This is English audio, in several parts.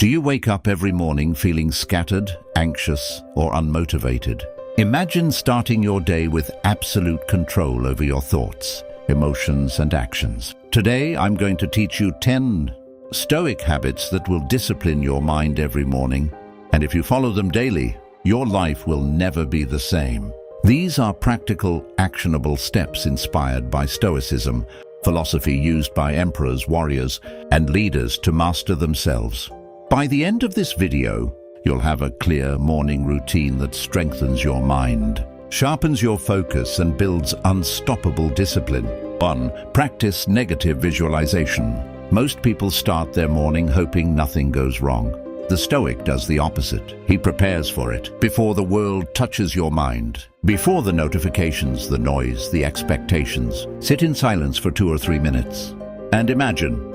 Do you wake up every morning feeling scattered, anxious, or unmotivated? Imagine starting your day with absolute control over your thoughts, emotions, and actions. Today, I'm going to teach you 10 Stoic habits that will discipline your mind every morning, and if you follow them daily, your life will never be the same. These are practical, actionable steps inspired by Stoicism, philosophy used by emperors, warriors, and leaders to master themselves. By the end of this video, you'll have a clear morning routine that strengthens your mind, sharpens your focus, and builds unstoppable discipline. 1. Practice negative visualization. Most people start their morning hoping nothing goes wrong. The Stoic does the opposite. He prepares for it before the world touches your mind. Before the notifications, the noise, the expectations, sit in silence for 2 or 3 minutes. And imagine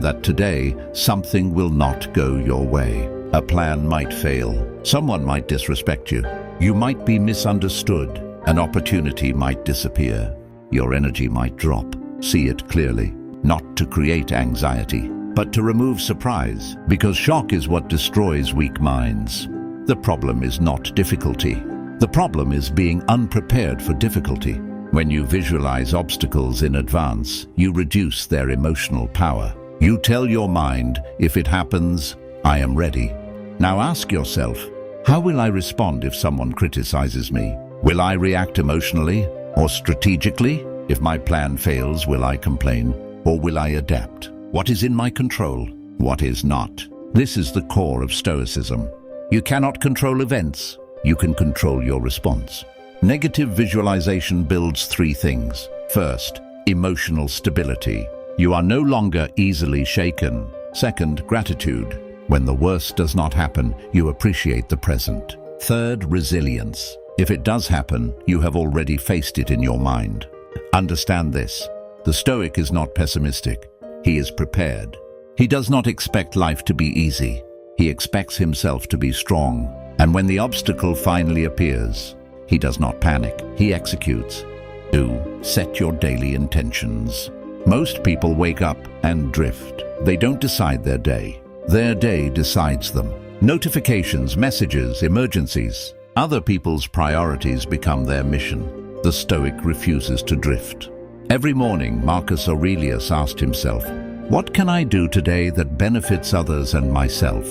that today something will not go your way. A plan might fail. Someone might disrespect you. You might be misunderstood. An opportunity might disappear. Your energy might drop. See it clearly. Not to create anxiety, but to remove surprise, because shock is what destroys weak minds. The problem is not difficulty. The problem is being unprepared for difficulty. When you visualize obstacles in advance, you reduce their emotional power. You tell your mind, if it happens, I am ready. Now ask yourself, how will I respond if someone criticizes me? Will I react emotionally or strategically? If my plan fails, will I complain or will I adapt? What is in my control? What is not? This is the core of Stoicism. You cannot control events. You can control your response. Negative visualization builds 3 things. First, emotional stability. You are no longer easily shaken. Second, gratitude. When the worst does not happen, you appreciate the present. Third, resilience. If it does happen, you have already faced it in your mind. Understand this. The Stoic is not pessimistic. He is prepared. He does not expect life to be easy. He expects himself to be strong. And when the obstacle finally appears, he does not panic. He executes. 2. Set your daily intentions. Most people wake up and drift. They don't decide their day. Their day decides them. Notifications, messages, emergencies. Other people's priorities become their mission. The Stoic refuses to drift. Every morning, Marcus Aurelius asked himself, what can I do today that benefits others and myself?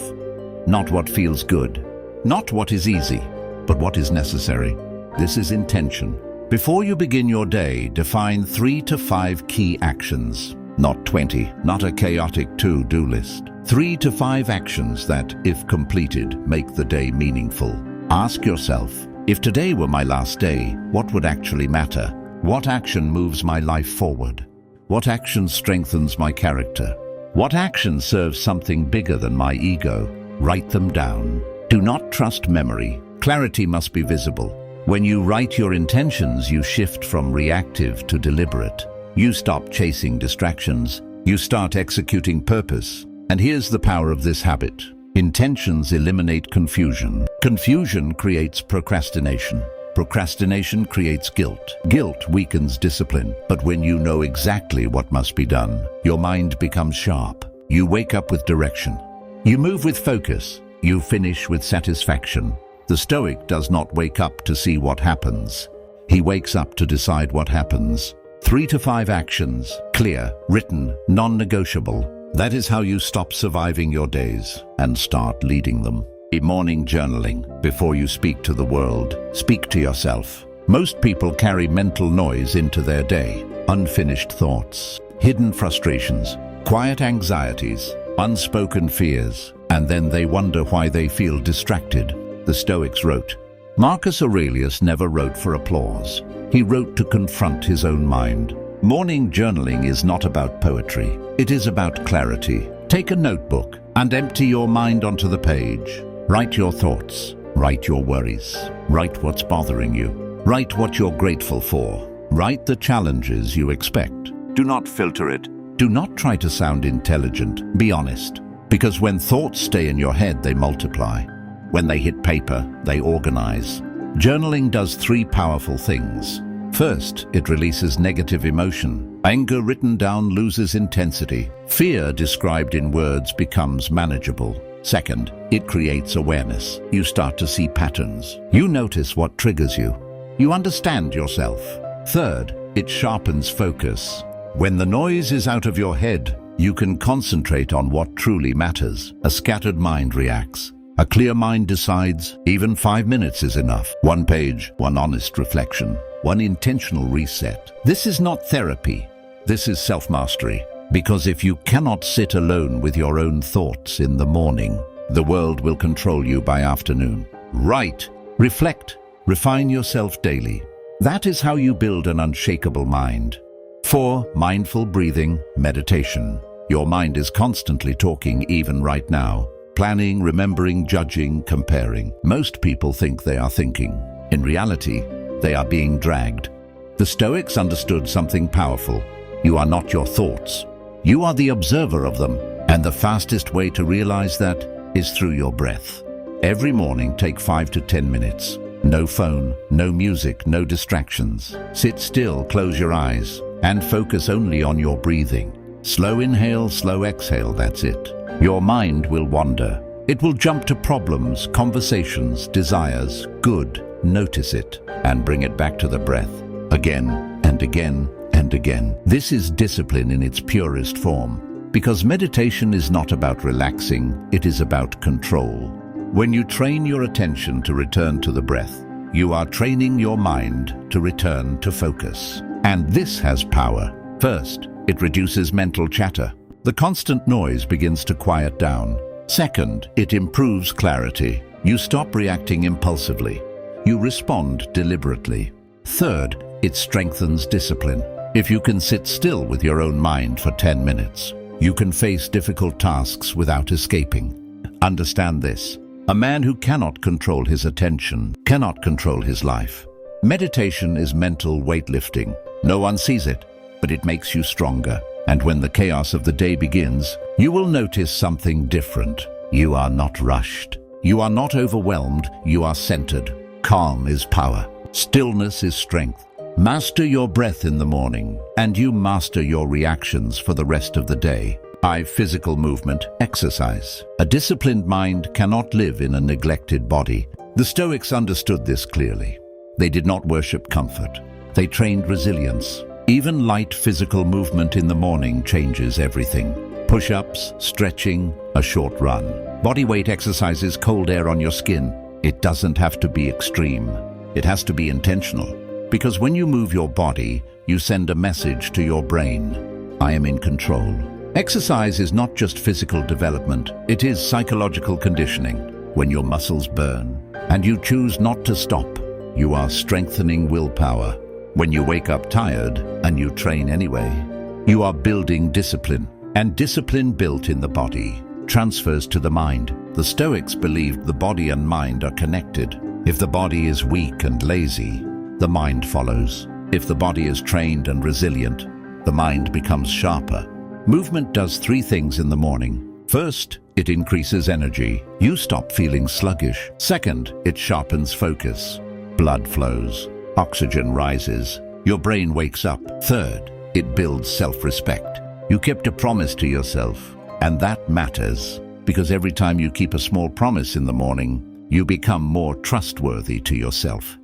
Not what feels good, not what is easy, but what is necessary. This is intention. Before you begin your day, define 3 to 5 key actions. Not 20, not a chaotic to-do list. 3 to 5 actions that, if completed, make the day meaningful. Ask yourself, if today were my last day, what would actually matter? What action moves my life forward? What action strengthens my character? What action serves something bigger than my ego? Write them down. Do not trust memory. Clarity must be visible. When you write your intentions, you shift from reactive to deliberate. You stop chasing distractions. You start executing purpose. And here's the power of this habit. Intentions eliminate confusion. Confusion creates procrastination. Procrastination creates guilt. Guilt weakens discipline. But when you know exactly what must be done, your mind becomes sharp. You wake up with direction. You move with focus. You finish with satisfaction. The Stoic does not wake up to see what happens. He wakes up to decide what happens. 3 to 5 actions, clear, written, non-negotiable. That is how you stop surviving your days and start leading them. Morning journaling. Before you speak to the world, speak to yourself. Most people carry mental noise into their day. Unfinished thoughts, hidden frustrations, quiet anxieties, unspoken fears, and then they wonder why they feel distracted. The Stoics wrote, Marcus Aurelius never wrote for applause. He wrote to confront his own mind. Morning journaling is not about poetry. It is about clarity. Take a notebook and empty your mind onto the page. Write your thoughts. Write your worries. Write what's bothering you. Write what you're grateful for. Write the challenges you expect. Do not filter it. Do not try to sound intelligent. Be honest. Because when thoughts stay in your head, they multiply. When they hit paper, they organize. Journaling does 3 powerful things. First, it releases negative emotion. Anger written down loses intensity. Fear described in words becomes manageable. Second, it creates awareness. You start to see patterns. You notice what triggers you. You understand yourself. Third, it sharpens focus. When the noise is out of your head, you can concentrate on what truly matters. A scattered mind reacts. A clear mind decides even 5 minutes is enough. 1 page, 1 honest reflection, 1 intentional reset. This is not therapy. This is self-mastery. Because if you cannot sit alone with your own thoughts in the morning, the world will control you by afternoon. Write, reflect, refine yourself daily. That is how you build an unshakable mind. 4. Mindful breathing, meditation. Your mind is constantly talking even right now. Planning, remembering, judging, comparing. Most people think they are thinking. In reality, they are being dragged. The Stoics understood something powerful. You are not your thoughts. You are the observer of them, and the fastest way to realize that is through your breath. Every morning, take 5 to 10 minutes. No phone, no music, no distractions. Sit still, close your eyes, and focus only on your breathing. Slow inhale, slow exhale, that's it. Your mind will wander. It will jump to problems, conversations, desires. Good, notice it, and bring it back to the breath. Again and again and again. This is discipline in its purest form, because meditation is not about relaxing, it is about control. When you train your attention to return to the breath, you are training your mind to return to focus. And this has power. First, it reduces mental chatter. The constant noise begins to quiet down. Second, it improves clarity. You stop reacting impulsively. You respond deliberately. Third, it strengthens discipline. If you can sit still with your own mind for 10 minutes, you can face difficult tasks without escaping. Understand this. A man who cannot control his attention cannot control his life. Meditation is mental weightlifting. No one sees it, but it makes you stronger. And when the chaos of the day begins, you will notice something different. You are not rushed. You are not overwhelmed. You are centered. Calm is power. Stillness is strength. Master your breath in the morning, and you master your reactions for the rest of the day. 5. Physical movement, exercise. A disciplined mind cannot live in a neglected body. The Stoics understood this clearly. They did not worship comfort. They trained resilience. Even light physical movement in the morning changes everything. Push-ups, stretching, a short run. Bodyweight exercises, cold air on your skin. It doesn't have to be extreme. It has to be intentional. Because when you move your body, you send a message to your brain. I am in control. Exercise is not just physical development, it is psychological conditioning. When your muscles burn and you choose not to stop, you are strengthening willpower. When you wake up tired and you train anyway, you are building discipline. And discipline built in the body transfers to the mind. The Stoics believed the body and mind are connected. If the body is weak and lazy, the mind follows. If the body is trained and resilient, the mind becomes sharper. Movement does 3 things in the morning. First, it increases energy. You stop feeling sluggish. Second, it sharpens focus. Blood flows. Oxygen rises. Your brain wakes up. Third, it builds self-respect. You kept a promise to yourself, and that matters, because every time you keep a small promise in the morning, you become more trustworthy to yourself.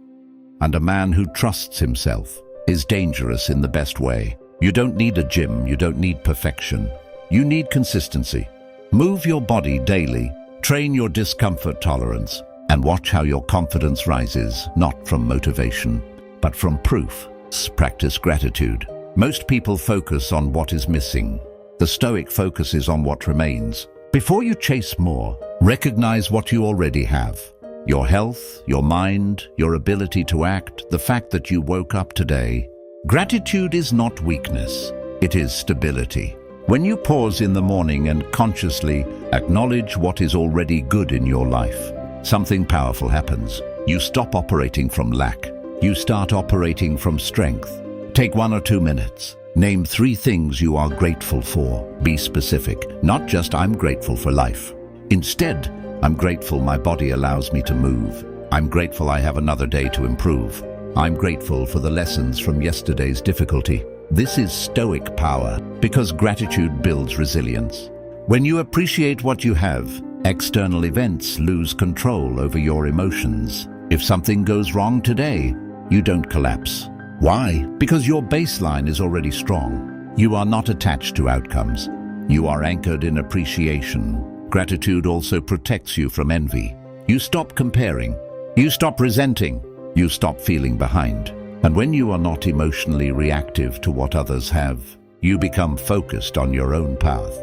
And a man who trusts himself is dangerous in the best way. You don't need a gym, you don't need perfection. You need consistency. Move your body daily, train your discomfort tolerance, and watch how your confidence rises, not from motivation, but from proof. Practice gratitude. Most people focus on what is missing. The Stoic focuses on what remains. Before you chase more, recognize what you already have. Your health, your mind, your ability to act, the fact that you woke up today. Gratitude is not weakness, it is stability. When you pause in the morning and consciously acknowledge what is already good in your life, something powerful happens. You stop operating from lack. You start operating from strength. Take 1 or 2 minutes. Name 3 things you are grateful for. Be specific, not just I'm grateful for life. Instead, I'm grateful my body allows me to move. I'm grateful I have another day to improve. I'm grateful for the lessons from yesterday's difficulty. This is Stoic power, because gratitude builds resilience. When you appreciate what you have, External events lose control over your emotions. If something goes wrong today, you don't collapse. Why? Because your baseline is already strong. You are not attached to outcomes. You are anchored in appreciation. Gratitude also protects you from envy. You stop comparing. You stop resenting. You stop feeling behind. And when you are not emotionally reactive to what others have, you become focused on your own path.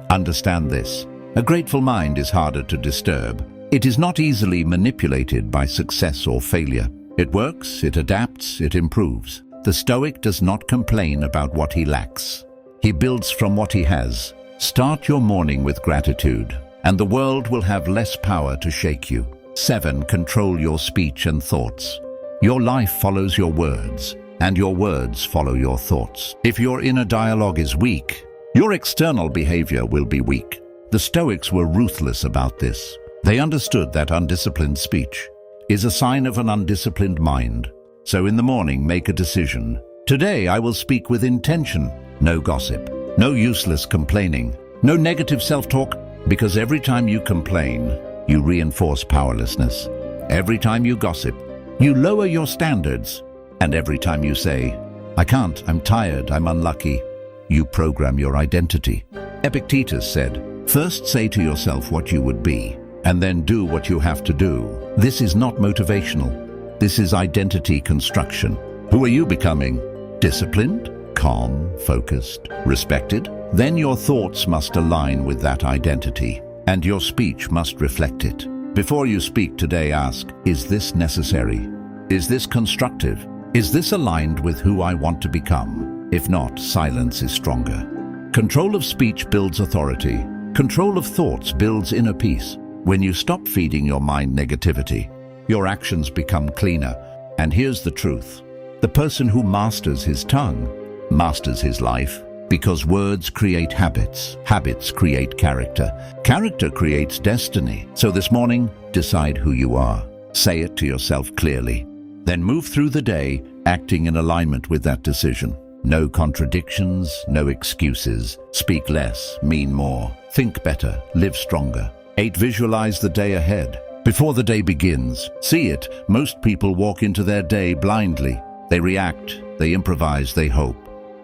Understand this. A grateful mind is harder to disturb. It is not easily manipulated by success or failure. It works, it adapts, it improves. The Stoic does not complain about what he lacks. He builds from what he has. Start your morning with gratitude, and the world will have less power to shake you. 7. Control your speech and thoughts. Your life follows your words, and your words follow your thoughts. If your inner dialogue is weak, your external behavior will be weak. The Stoics were ruthless about this. They understood that undisciplined speech is a sign of an undisciplined mind. So in the morning, make a decision. Today I will speak with intention. No gossip, no useless complaining, no negative self-talk, because every time you complain, you reinforce powerlessness. Every time you gossip, you lower your standards. And every time you say, I can't, I'm tired, I'm unlucky, you program your identity. Epictetus said, first say to yourself what you would be, and then do what you have to do. This is not motivational. This is identity construction. Who are you becoming? Disciplined, calm, focused, respected? Then your thoughts must align with that identity, and your speech must reflect it. Before you speak today, ask, is this necessary? Is this constructive? Is this aligned with who I want to become? If not, silence is stronger. Control of speech builds authority. Control of thoughts builds inner peace. When you stop feeding your mind negativity, your actions become cleaner. And here's the truth. The person who masters his tongue masters his life, because words create habits. Habits create character. Character creates destiny. So this morning, decide who you are. Say it to yourself clearly. Then move through the day, acting in alignment with that decision. No contradictions, no excuses. Speak less, mean more. Think better, live stronger. 8. Visualize the day ahead. Before the day begins, see it. Most people walk into their day blindly. They react, they improvise, they hope.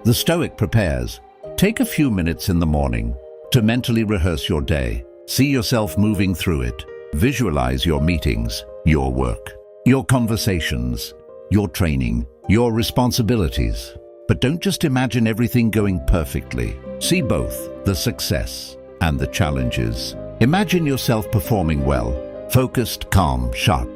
The Stoic prepares. Take a few minutes in the morning to mentally rehearse your day. See yourself moving through it. Visualize your meetings, your work, your conversations, your training, your responsibilities. But don't just imagine everything going perfectly. See both the success and the challenges. Imagine yourself performing well, focused, calm, sharp.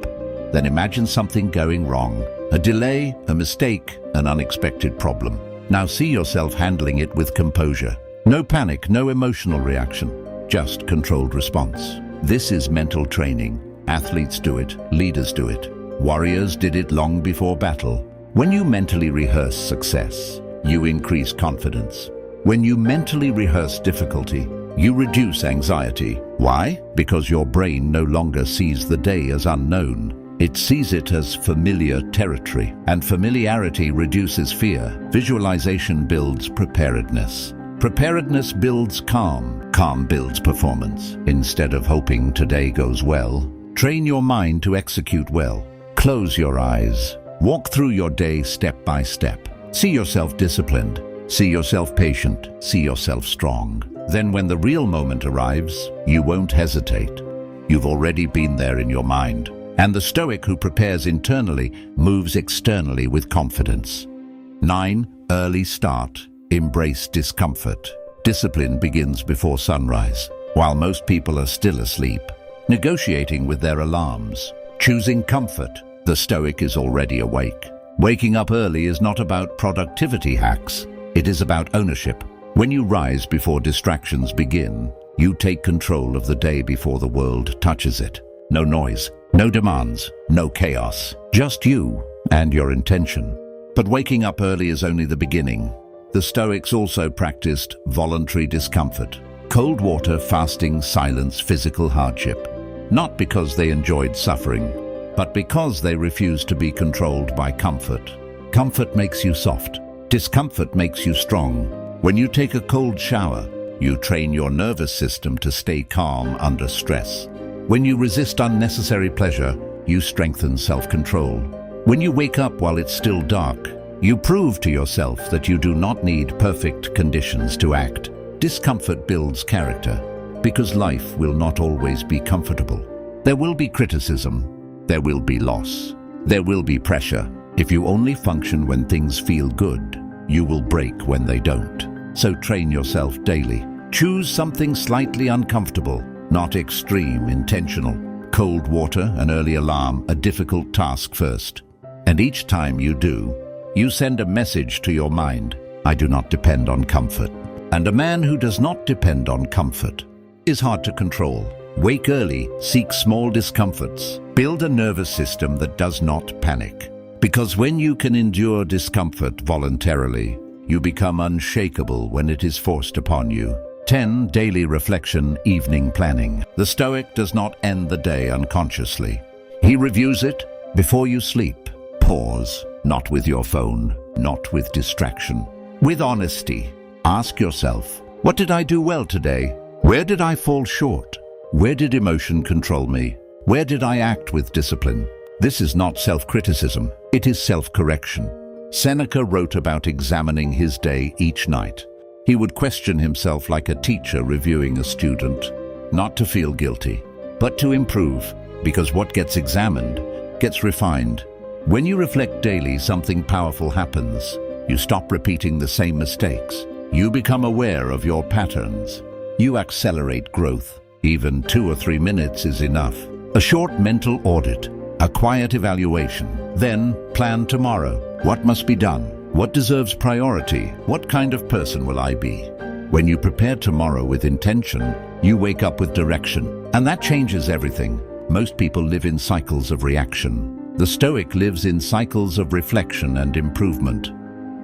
Then imagine something going wrong, a delay, a mistake, an unexpected problem. Now see yourself handling it with composure. No panic, no emotional reaction, just controlled response. This is mental training. Athletes do it, leaders do it. Warriors did it long before battle. When you mentally rehearse success, you increase confidence. When you mentally rehearse difficulty, you reduce anxiety. Why? Because your brain no longer sees the day as unknown. It sees it as familiar territory, and familiarity reduces fear. Visualization builds preparedness. Preparedness builds calm. Calm builds performance. Instead of hoping today goes well, train your mind to execute well. Close your eyes. Walk through your day step by step. See yourself disciplined. See yourself patient. See yourself strong. Then when the real moment arrives, you won't hesitate. You've already been there in your mind. And the Stoic who prepares internally moves externally with confidence. 9. Early start. Embrace discomfort. Discipline begins before sunrise, while most people are still asleep, negotiating with their alarms, choosing comfort. The Stoic is already awake. Waking up early is not about productivity hacks. It is about ownership. When you rise before distractions begin, you take control of the day before the world touches it. No noise, no demands, no chaos. Just you and your intention. But waking up early is only the beginning. The Stoics also practiced voluntary discomfort. Cold water, fasting, silence, physical hardship. Not because they enjoyed suffering, but because they refused to be controlled by comfort. Comfort makes you soft. Discomfort makes you strong. When you take a cold shower, You train your nervous system to stay calm under stress. When you resist unnecessary pleasure, you strengthen self-control. When you wake up while it's still dark, you prove to yourself that you do not need perfect conditions to act. Discomfort builds character, because life will not always be comfortable. There will be criticism, there will be loss, there will be pressure. If you only function when things feel good, you will break when they don't. So train yourself daily. Choose something slightly uncomfortable, not extreme, intentional. Cold water, an early alarm, a difficult task first. And each time you do, you send a message to your mind: I do not depend on comfort. And a man who does not depend on comfort is hard to control. Wake early, seek small discomforts. Build a nervous system that does not panic. Because when you can endure discomfort voluntarily, you become unshakable when it is forced upon you. 10. Daily reflection, evening planning. The Stoic does not end the day unconsciously. He reviews it before you sleep. Pause, not with your phone, not with distraction. With honesty, ask yourself, what did I do well today? Where did I fall short? Where did emotion control me? Where did I act with discipline? This is not self-criticism, it is self-correction. Seneca wrote about examining his day each night. He would question himself like a teacher reviewing a student, not to feel guilty, but to improve, because what gets examined gets refined. When you reflect daily, something powerful happens. You stop repeating the same mistakes. You become aware of your patterns. You accelerate growth. Even 2 or 3 minutes is enough. A short mental audit, a quiet evaluation. Then plan tomorrow. What must be done? What deserves priority? What kind of person will I be? When you prepare tomorrow with intention, you wake up with direction. And that changes everything. Most people live in cycles of reaction. The Stoic lives in cycles of reflection and improvement.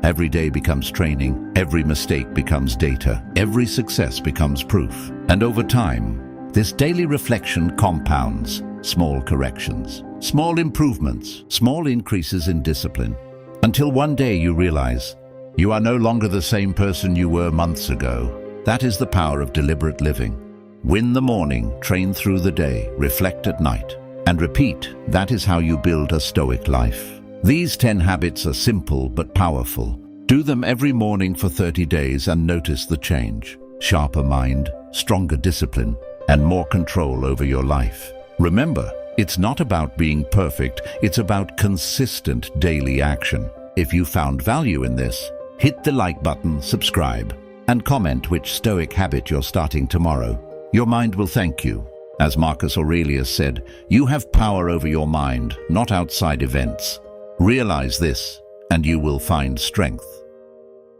Every day becomes training, every mistake becomes data, every success becomes proof. And over time, this daily reflection compounds. Small corrections, small improvements, small increases in discipline. Until one day you realize you are no longer the same person you were months ago. That is the power of deliberate living. Win the morning, train through the day, reflect at night, and repeat. That is how you build a Stoic life. These 10 habits are simple but powerful. Do them every morning for 30 days and notice the change. Sharper mind, stronger discipline, and more control over your life. Remember, it's not about being perfect, it's about consistent daily action. If you found value in this, hit the like button, subscribe, and comment which Stoic habit you're starting tomorrow. Your mind will thank you. As Marcus Aurelius said, you have power over your mind, not outside events. Realize this, and you will find strength.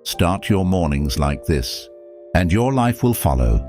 Start your mornings like this, and your life will follow.